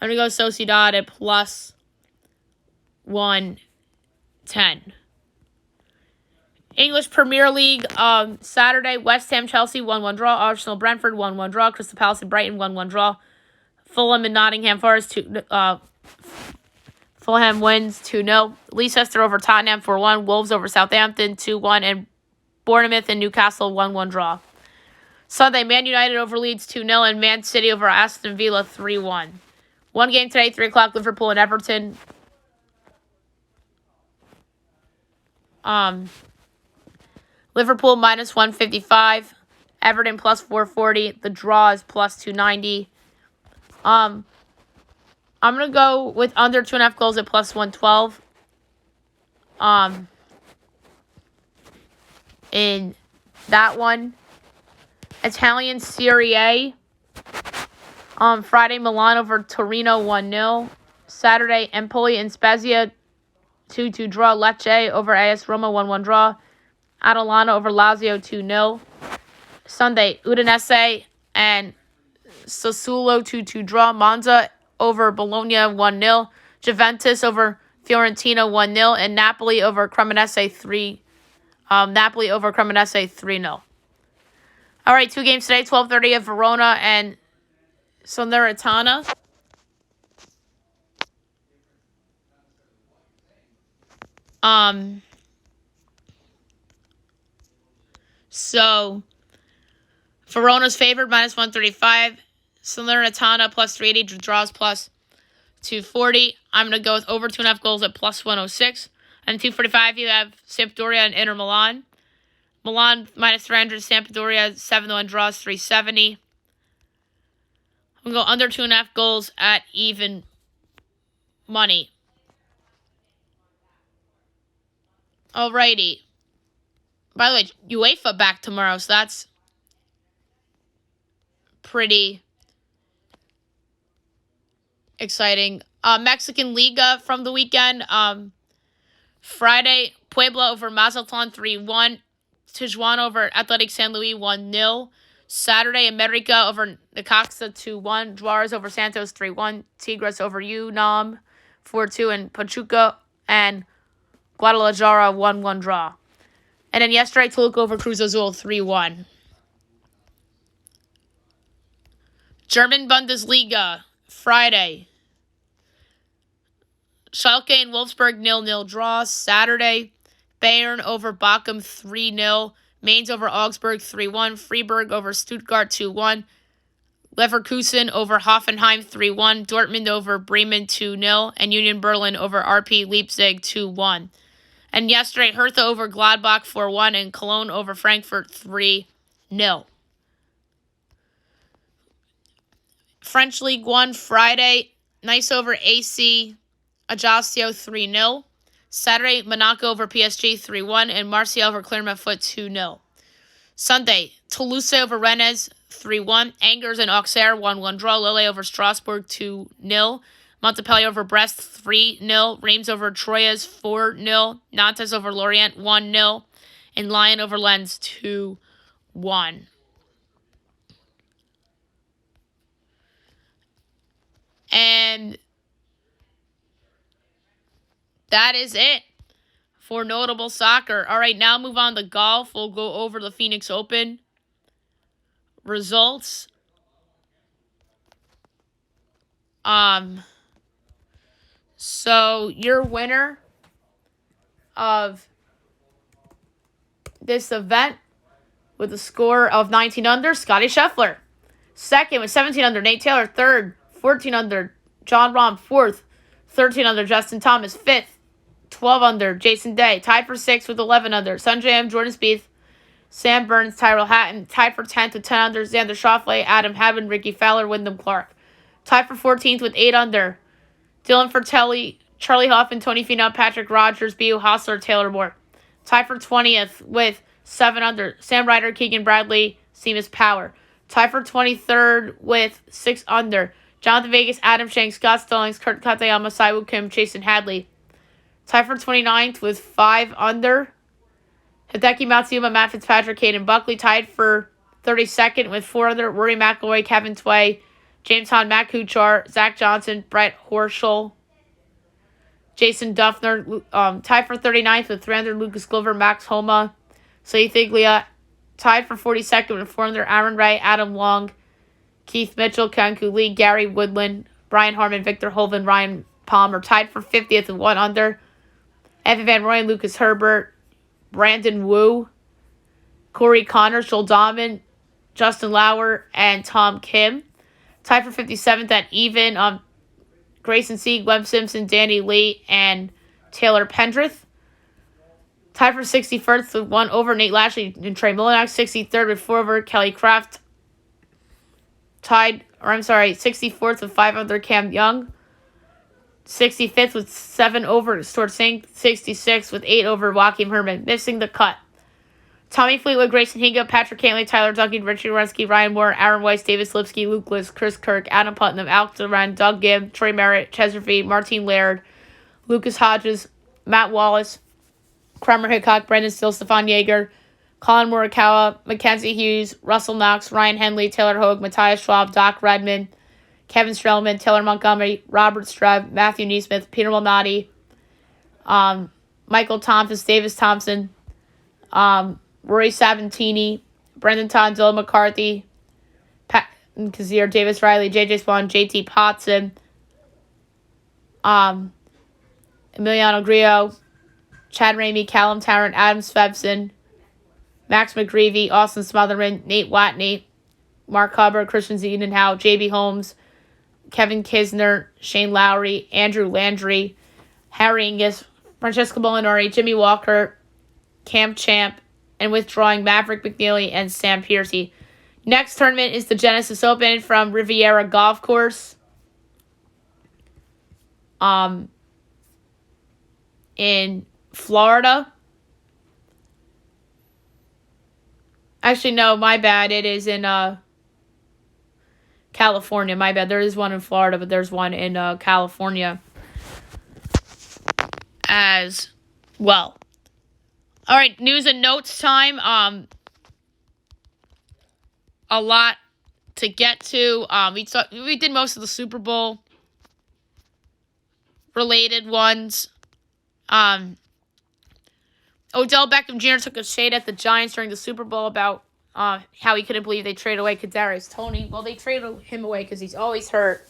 going to go Sociedad at plus 110. English Premier League, Saturday, West Ham Chelsea 1-1 draw, Arsenal Brentford 1-1 draw, Crystal Palace and Brighton 1-1 draw, Fulham and Nottingham Forest Fulham wins 2-0. Leicester over Tottenham 4-1, Wolves over Southampton 2-1, and Bournemouth and Newcastle 1-1 draw. Sunday, Man United over Leeds 2-0, and Man City over Aston Villa 3-1. One game today, 3 o'clock, Liverpool and Everton. Liverpool minus 155, Everton plus 440. The draw is plus 290. I'm going to go with under 2.5 goals at plus 112. In that one. Italian Serie A. Friday, Milan over Torino 1-0. Saturday, Empoli and Spezia 2-2 draw. Lecce over AS Roma 1-1 draw. Atalanta over Lazio 2-0. Sunday, Udinese and Sassuolo 2-2 draw. Monza over Bologna 1-0. Juventus over Fiorentina 1-0. And Napoli over Cremonese 3-0. All right, two games today, 12:30 at Verona and Salernitana. So Verona's favored, minus 135. Salernitana plus 380, draws plus 240. I'm going to go with over 2.5 goals at plus 106. And 245, you have Sampdoria and Inter Milan. Milan minus 300, Sampdoria 7-1 draws 370. I'm going to go under 2.5 goals at even money. Alrighty. By the way, UEFA back tomorrow, so that's pretty exciting. Mexican Liga from the weekend. Friday, Puebla over Mazatlan 3-1. Tijuana over Athletic San Luis 1-0. Saturday, America over Necaxa 2-1. Juarez over Santos 3-1. Tigres over UNAM 4-2. And Pachuca and Guadalajara 1-1 draw. And then yesterday, Toluca over Cruz Azul 3-1. German Bundesliga, Friday. Schalke and Wolfsburg 0-0 draw. Saturday, Bayern over Bochum 3-0. Mainz over Augsburg 3-1. Freiburg over Stuttgart 2-1. Leverkusen over Hoffenheim 3-1. Dortmund over Bremen 2-0. And Union Berlin over RP Leipzig 2-1. And yesterday, Hertha over Gladbach 4-1. And Cologne over Frankfurt 3-0. French League 1 Friday, Nice over AC Ajaccio 3-0. Saturday, Monaco over PSG 3-1. And Marseille over Clermont Foot 2-0. Sunday, Toulouse over Rennes 3-1. Angers and Auxerre 1-1 draw. Lille over Strasbourg 2-0. Montpellier over Brest 3-0. Reims over Troyes 4-0. Nantes over Lorient 1-0. And Lyon over Lens 2-1. And that is it for notable soccer. All right, now move on to golf. We'll go over the Phoenix Open results. So your winner of this event with a score of 19 under, Scotty Scheffler. Second with 17 under, Nate Taylor. Third, 14 under, John Rahm. Fourth, 13 under, Justin Thomas. Fifth, 12 under, Jason Day. Tied for sixth with 11 under, Sungjae M, Jordan Spieth, Sam Burns, Tyrell Hatton. Tied for 10th with 10 under, Xander Schauffele, Adam Hadwin, Ricky Fowler, Wyndham Clark. Tied for 14th with 8 under, Dylan Fratelli, Charlie Hoffman, Tony Finau, Patrick Rogers, B.U. Hostler, Taylor Moore. Tied for 20th with 7 under, Sam Ryder, Keegan Bradley, Seamus Power. Tied for 23rd with 6 under, Jonathan Vegas, Adam Shanks, Scott Stallings, Kurt Katayama, Siwoo Kim, Jason Hadley. Tied for 29th with 5 under, Hideki Matsuyama, Matt Fitzpatrick, Caden Buckley. Tied for 32nd with 4 under, Rory McIlroy, Kevin Tway, James Hahn, Matt Kuchar, Zach Johnson, Brett Horschel, Jason Duffner. Tied for 39th with 3 under, Lucas Glover, Max Homa, Sahith Iglia. Tied for 42nd with 4 under, Aaron Ray, Adam Long, Keith Mitchell, Kanku Lee, Gary Woodland, Brian Harmon, Victor Holven, Ryan Palmer. Tied for 50th with 1 under, Evan Van Rooyen, Lucas Herbert, Brandon Wu, Corey Connors, Joel Dahman, Justin Lauer, and Tom Kim. Tied for 57th at even, Grayson Sieg, Webb Simpson, Danny Lee, and Taylor Pendrith. Tied for 61st with 1 over, Nate Lashley and Trey Mullinax. 63rd with 4 over, Kelly Kraft. 64th with 5 under, Cam Young. 65th with 7 over, Stuart Singh. 66th with 8 over, Joaquim Herman. Missing the cut, Tommy Fleetwood, Grayson Hinga, Patrick Cantley, Tyler Duncan, Richard Wierenski, Ryan Moore, Aaron Weiss, Davis Lipsky, Luke Liss, Chris Kirk, Adam Putnam, Alex Duran, Doug Gibb, Troy Merritt, Cheserfield, Martine Laird, Lucas Hodges, Matt Wallace, Kramer Hickok, Brendan Steele, Stefan Yeager, Colin Morikawa, Mackenzie Hughes, Russell Knox, Ryan Henley, Taylor Hogue, Matthias Schwab, Doc Redman, Kevin Strelman, Taylor Montgomery, Robert Streb, Matthew Neesmith, Peter Malnati, Michael Thompson, Davis Thompson, Rory Savantini, Brendan Todd, Dylan McCarthy, Pat Kazir, Davis Riley, JJ Spawn, JT Potson, Emiliano Grillo, Chad Ramey, Callum Tarrant, Adam Svebson, Max McGreevy, Austin Smotherman, Nate Watney, Mark Hubbard, Christian Ziedenhow, JB Holmes, Kevin Kisner, Shane Lowry, Andrew Landry, Harry Ingus, Francesco Molinari, Jimmy Walker, Cam Champ, and withdrawing Maverick McNeely and Sam Piercy. Next tournament is the Genesis Open from Riviera Golf Course. In Florida. Actually, no, my bad. It is in California. My bad. There is one in Florida, but there's one in California as well. All right, news and notes time. A lot to get to. We did most of the Super Bowl related ones. Odell Beckham Jr. took a shade at the Giants during the Super Bowl about how he couldn't believe they traded away Kadarius Toney. Well, they traded him away because he's always hurt,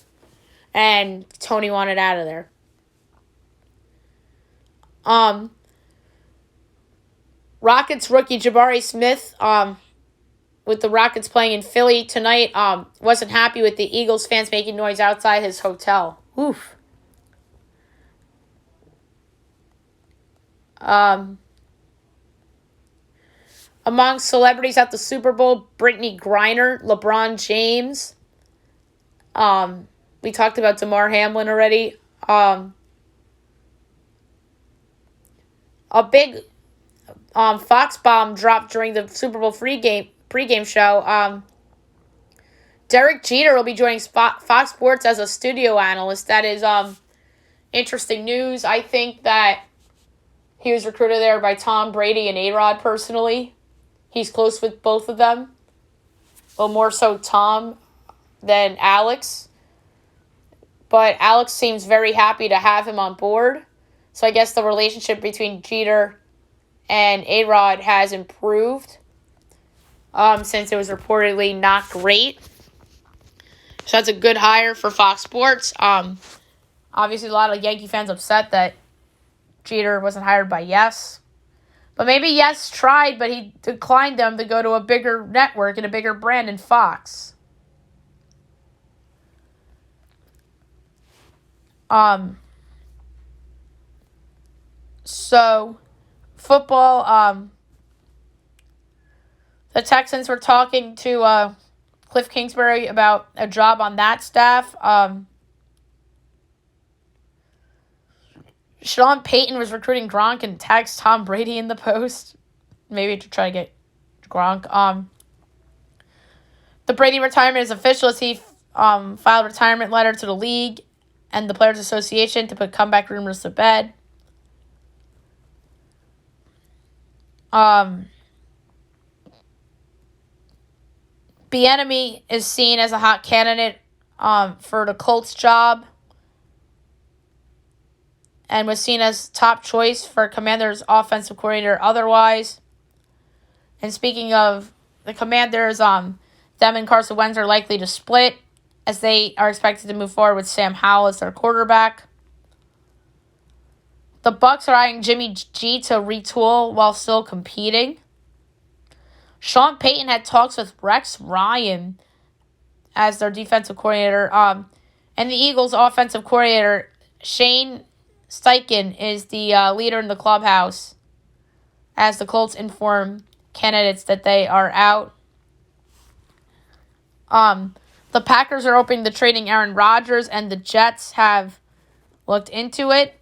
and Toney wanted out of there. Rockets rookie Jabari Smith with the Rockets playing in Philly tonight. Wasn't happy with the Eagles fans making noise outside his hotel. Oof. Among celebrities at the Super Bowl, Brittany Griner, LeBron James. We talked about Damar Hamlin already. A big Fox bomb dropped during the Super Bowl pregame show. Derek Jeter will be joining Fox Sports as a studio analyst. That is interesting news. I think that he was recruited there by Tom Brady and A-Rod personally. He's close with both of them. Well, more so Tom than Alex. But Alex seems very happy to have him on board. So I guess the relationship between Jeter and A-Rod has improved since it was reportedly not great. So that's a good hire for Fox Sports. Obviously, a lot of Yankee fans upset that Jeter wasn't hired by Yes. But maybe Yes tried, but he declined them to go to a bigger network and a bigger brand in Fox. So, football, the Texans were talking to Cliff Kingsbury about a job on that staff. Sean Payton was recruiting Gronk and tags Tom Brady in the post. Maybe to try to get Gronk. The Brady retirement is official as he filed a retirement letter to the league and the Players Association to put comeback rumors to bed. Bieniemy is seen as a hot candidate for the Colts job and was seen as top choice for Commanders offensive coordinator otherwise. And speaking of the Commanders, them and Carson Wentz are likely to split as they are expected to move forward with Sam Howell as their quarterback. The Bucs are eyeing Jimmy G to retool while still competing. Sean Payton had talks with Rex Ryan as their defensive coordinator. And the Eagles' offensive coordinator, Shane Steichen, is the leader in the clubhouse as the Colts inform candidates that they are out. The Packers are open to trading Aaron Rodgers, and the Jets have looked into it.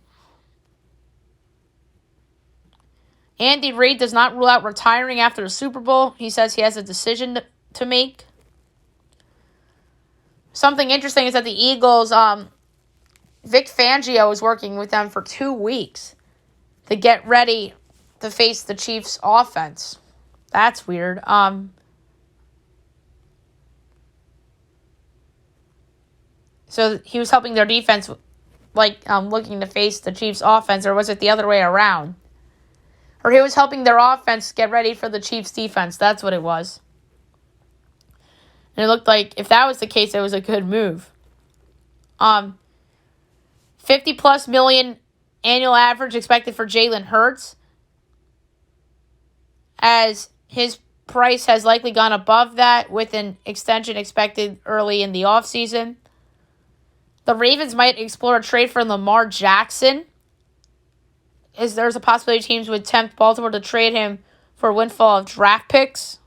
Andy Reid does not rule out retiring after the Super Bowl. He says he has a decision to make. Something interesting is that the Eagles, Vic Fangio is working with them for 2 weeks to get ready to face the Chiefs' offense. That's weird. So he was helping their defense, looking to face the Chiefs' offense, or was it the other way around? Or he was helping their offense get ready for the Chiefs' defense. That's what it was. And it looked like if that was the case, it was a good move. 50-plus million annual average expected for Jalen Hurts, as his price has likely gone above that with an extension expected early in the offseason. The Ravens might explore a trade for Lamar Jackson, as there's a possibility teams would tempt Baltimore to trade him for a windfall of draft picks.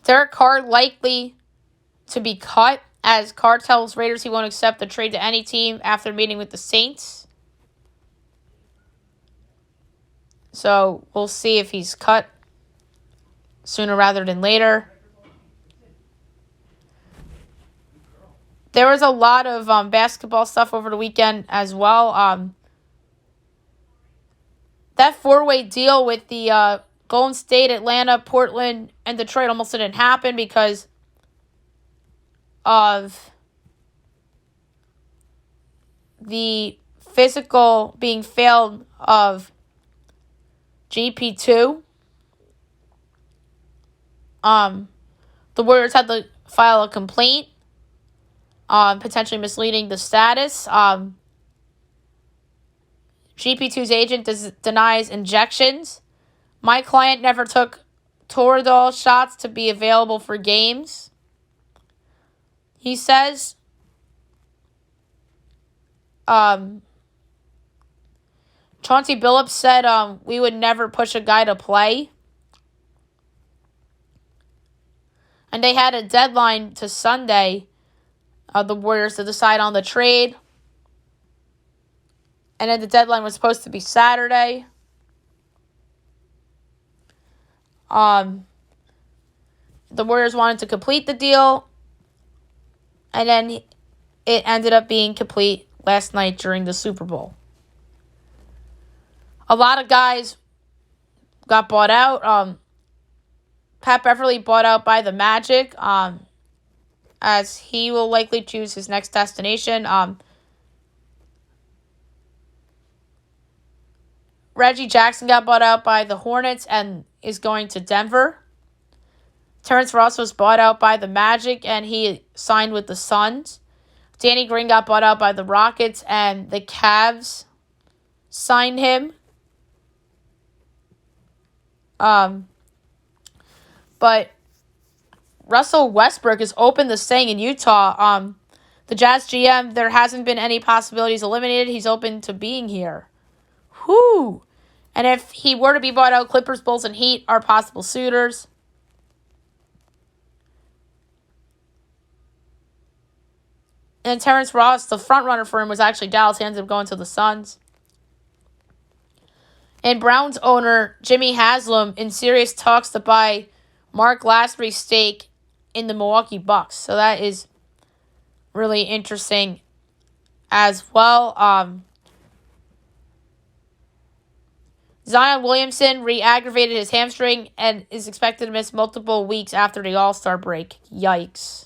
Derek Carr likely to be cut, as Carr tells Raiders he won't accept the trade to any team after meeting with the Saints. So we'll see if he's cut sooner rather than later. There was a lot of basketball stuff over the weekend as well. That four-way deal with the Golden State, Atlanta, Portland, and Detroit almost didn't happen because of the physical being failed of GP2. The Warriors had to file a complaint, potentially misleading the status. GP2's agent denies injections, My client never took Toradol shots to be available for games. He says, Chauncey Billups said, we would never push a guy to play. And they had a deadline to Sunday, the Warriors, to decide on the trade. And then the deadline was supposed to be Saturday. The Warriors wanted to complete the deal. And then it ended up being complete last night during the Super Bowl. A lot of guys got bought out. Pat Beverly bought out by the Magic, as he will likely choose his next destination. Reggie Jackson got bought out by the Hornets and is going to Denver. Terrence Ross was bought out by the Magic and he signed with the Suns. Danny Green got bought out by the Rockets and the Cavs signed him. But Russell Westbrook is open to staying in Utah. The Jazz GM, there hasn't been any possibilities eliminated. He's open to being here. Whew. And if he were to be bought out, Clippers, Bulls, and Heat are possible suitors. And Terrence Ross, the front runner for him, was actually Dallas. He ended up going to the Suns. And Browns owner Jimmy Haslam in serious talks to buy Mark Lassery's stake in the Milwaukee Bucks. So that is really interesting as well. Zion Williamson re-aggravated his hamstring and is expected to miss multiple weeks after the All-Star break. Yikes.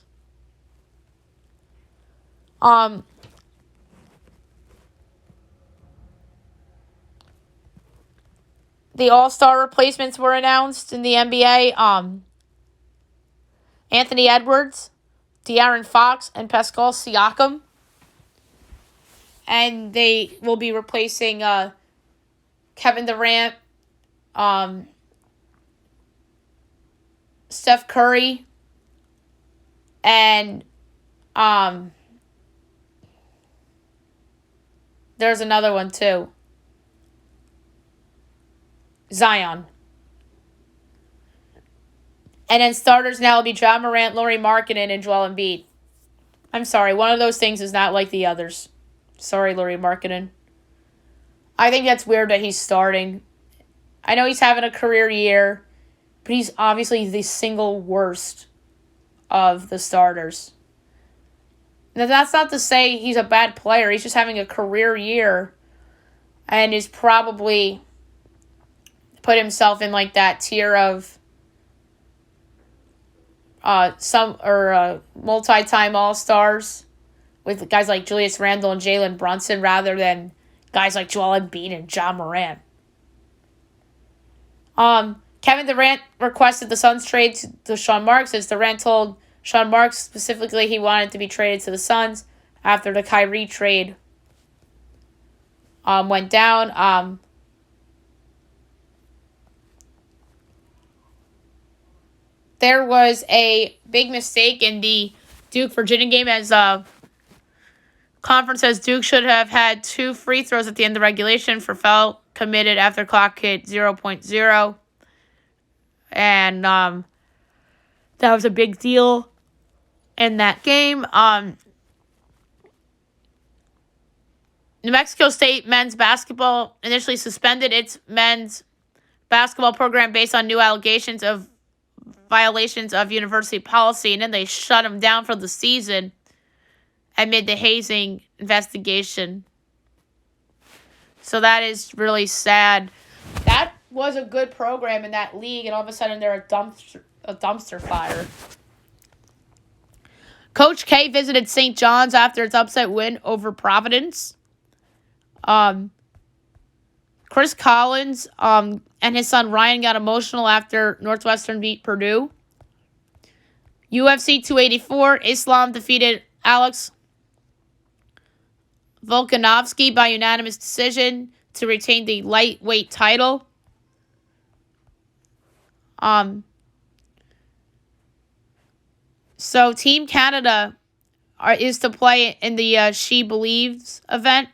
The All-Star replacements were announced in the NBA. Anthony Edwards, De'Aaron Fox, and Pascal Siakam. And they will be replacing Kevin Durant, Steph Curry, and there's another one too. Zion. And then starters now will be John Morant, Lauri Markkanen, and Joel Embiid. I'm sorry, one of those things is not like the others. Sorry, Lauri Markkanen. I think that's weird that he's starting. I know he's having a career year, but he's obviously the single worst of the starters. Now, that's not to say he's a bad player. He's just having a career year and is probably put himself in like that tier of multi-time All-Stars with guys like Julius Randle and Jalen Brunson rather than guys like Joel Embiid and John Morant. Kevin Durant requested the Suns trade to Sean Marks, as Durant told Sean Marks specifically he wanted to be traded to the Suns after the Kyrie trade went down. There was a big mistake in the Duke-Virginia game, as conference says Duke should have had 2 free throws at the end of regulation for foul committed after clock hit 0.0. And that was a big deal in that game. New Mexico State men's basketball initially suspended its men's basketball program based on new allegations of violations of university policy, and then they shut them down for the season amid the hazing investigation. So that is really sad. That was a good program in that league, and all of a sudden they're a dumpster fire. Coach K visited St. John's after its upset win over Providence. Chris Collins and his son Ryan got emotional after Northwestern beat Purdue. UFC 284, Islam defeated Alex Volkanovski by unanimous decision to retain the lightweight title. So Team Canada is to play in the She Believes event,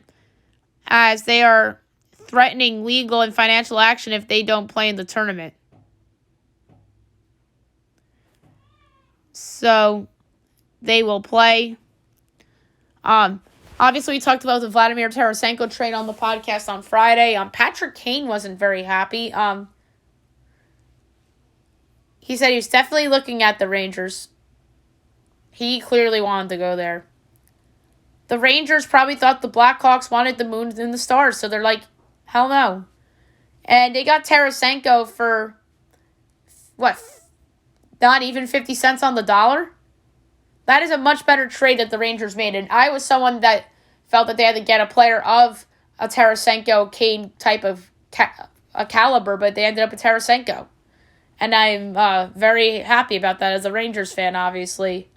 as they are threatening legal and financial action if they don't play in the tournament. So they will play. Obviously, we talked about the Vladimir Tarasenko trade on the podcast on Friday. Patrick Kane wasn't very happy. He said he was definitely looking at the Rangers. He clearly wanted to go there. The Rangers probably thought the Blackhawks wanted the Moon and the Stars, so they're like, hell no. And they got Tarasenko for, not even 50 cents on the dollar? That is a much better trade that the Rangers made. And I was someone that felt that they had to get a player of a Tarasenko, Kane type of a caliber, but they ended up with Tarasenko. And I'm very happy about that as a Rangers fan, obviously.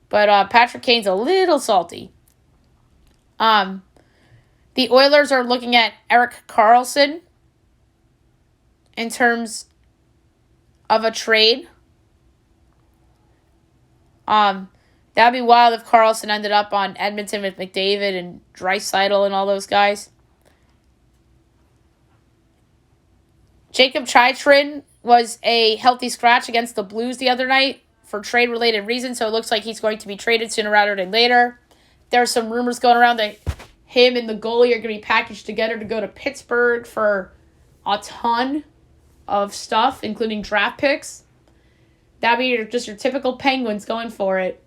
But Patrick Kane's a little salty. The Oilers are looking at Erik Karlsson in terms of a trade. That'd be wild if Karlsson ended up on Edmonton with McDavid and Draisaitl and all those guys. Jacob Chychrun was a healthy scratch against the Blues the other night for trade-related reasons, so it looks like he's going to be traded sooner rather than later. There are some rumors going around that him and the goalie are going to be packaged together to go to Pittsburgh for a ton of stuff, including draft picks. That'd be just your typical Penguins going for it.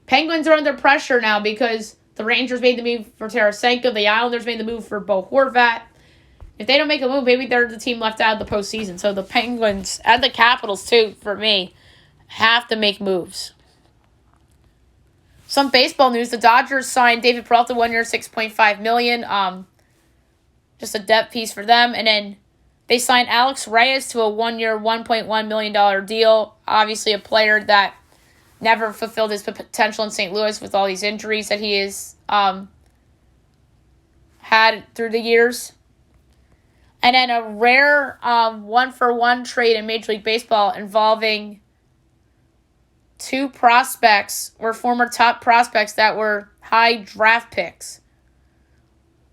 Penguins are under pressure now because the Rangers made the move for Tarasenko. The Islanders made the move for Bo Horvat. If they don't make a move, maybe they're the team left out of the postseason. So the Penguins, and the Capitals too, for me, have to make moves. Some baseball news. The Dodgers signed David Peralta 1 year, $6.5 million. Just a depth piece for them. And then they signed Alex Reyes to a 1 year, $1.1 million deal. Obviously a player that never fulfilled his potential in St. Louis with all these injuries that he has had through the years. And then a rare 1-for-1 trade in Major League Baseball involving two prospects, or former top prospects that were high draft picks.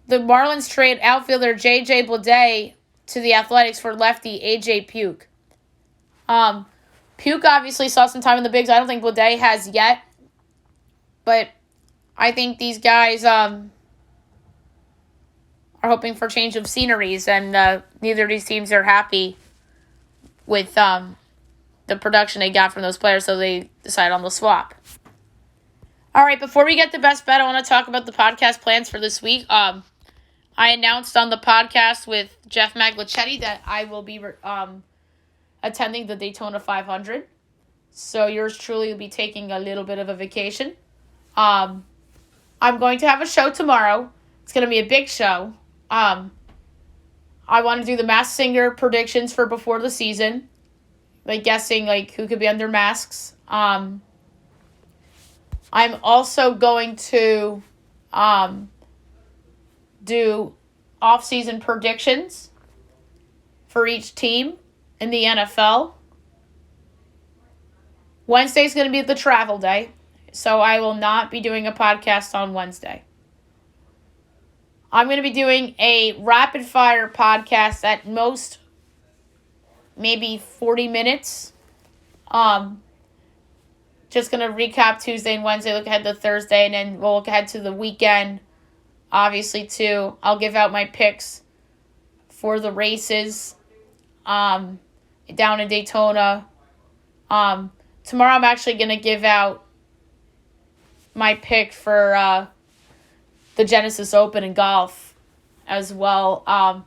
The Marlins trade outfielder J.J. Bleday to the Athletics for lefty A.J. Puke. Puke obviously saw some time in the bigs. I don't think Bleday has yet. But I think these guys are hoping for change of sceneries, and neither of these teams are happy with the production they got from those players, so they decide on the swap. All right, before we get to Best Bet, I want to talk about the podcast plans for this week. I announced on the podcast with Jeff Maglicetti that I will be attending the Daytona 500. So yours truly will be taking a little bit of a vacation. I'm going to have a show tomorrow. It's going to be a big show. I want to do the Masked Singer predictions for before the season. Like guessing who could be under masks. I'm also going to do off-season predictions for each team in the NFL. Wednesday's going to be the travel day, so I will not be doing a podcast on Wednesday. I'm going to be doing a rapid-fire podcast at most maybe 40 minutes. Just going to recap Tuesday and Wednesday, look ahead to Thursday, and then we'll look ahead to the weekend, obviously, too. I'll give out my picks for the races down in Daytona. Tomorrow I'm actually going to give out my pick for the Genesis Open in golf as well.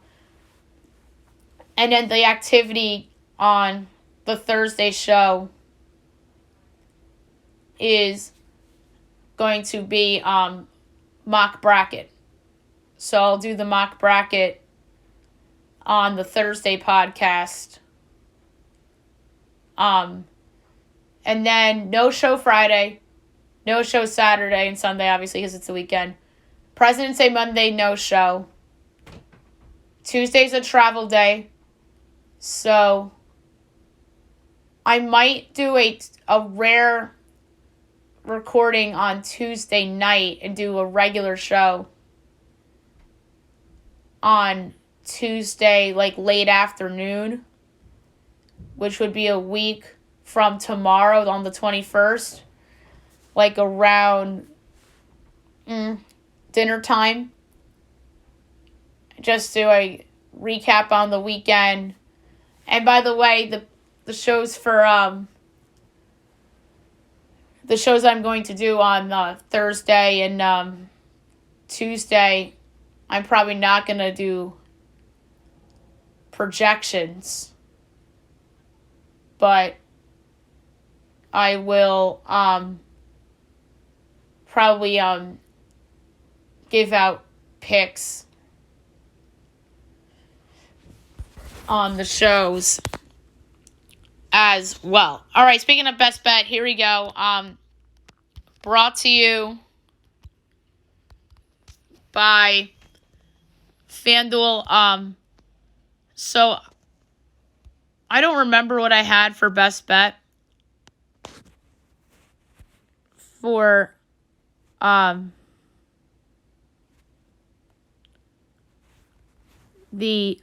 And then the activity on the Thursday show is going to be mock bracket. So I'll do the mock bracket on the Thursday podcast. And then no show Friday, no show Saturday and Sunday, obviously, because it's the weekend. President's Day Monday, no show. Tuesday's a travel day. So I might do a rare recording on Tuesday night and do a regular show on Tuesday, like late afternoon, which would be a week from tomorrow on the 21st, like around dinner time. Just do a recap on the weekend. And by the way, the shows for the shows I'm going to do on Thursday and Tuesday, I'm probably not going to do projections, but I will probably give out picks on the shows as well. All right, speaking of best bet, here we go. Brought to you by FanDuel. So I don't remember what I had for best bet for the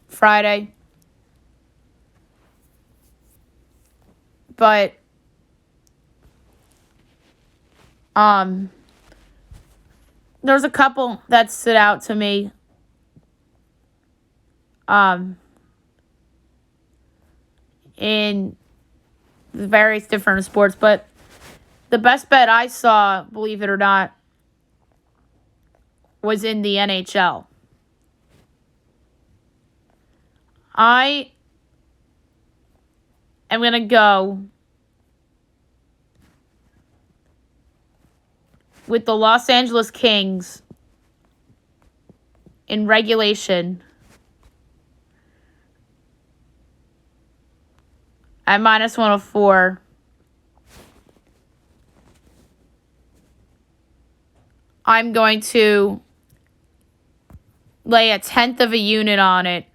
Friday. But there's a couple that stood out to me. In the various different sports, but the best bet I saw, believe it or not, was in the NHL. I am going to go with the Los Angeles Kings in regulation at minus 104. I'm going to lay 1/10 of a unit on it.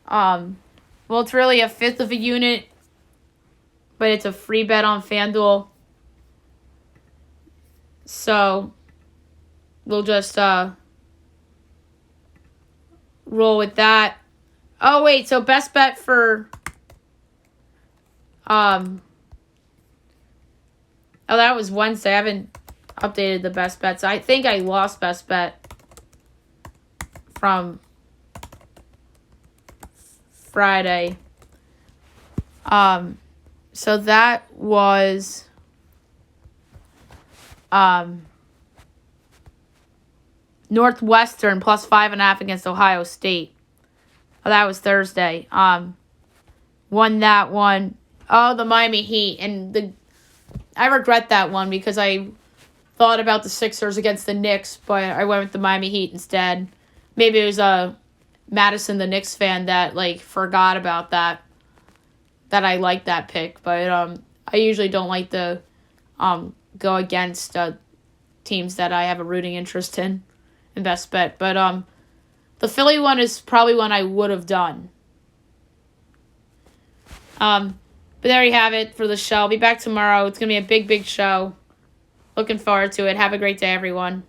Well, it's really 1/5 of a unit, but it's a free bet on FanDuel. So we'll just roll with that. Oh, wait, so best bet for oh, that was Wednesday. I haven't updated the best bets. I think I lost best bet from Friday. So that was Northwestern plus 5.5 against Ohio State. Oh, that was Thursday. Won that one. Oh, the Miami Heat. And I regret that one because I thought about the Sixers against the Knicks, but I went with the Miami Heat instead. Maybe it was Madison, the Knicks fan, that forgot about that I liked that pick. But I usually don't like to go against teams that I have a rooting interest in best bet. But the Philly one is probably one I would have done. But there you have it for the show. I'll be back tomorrow. It's going to be a big, big show. Looking forward to it. Have a great day, everyone.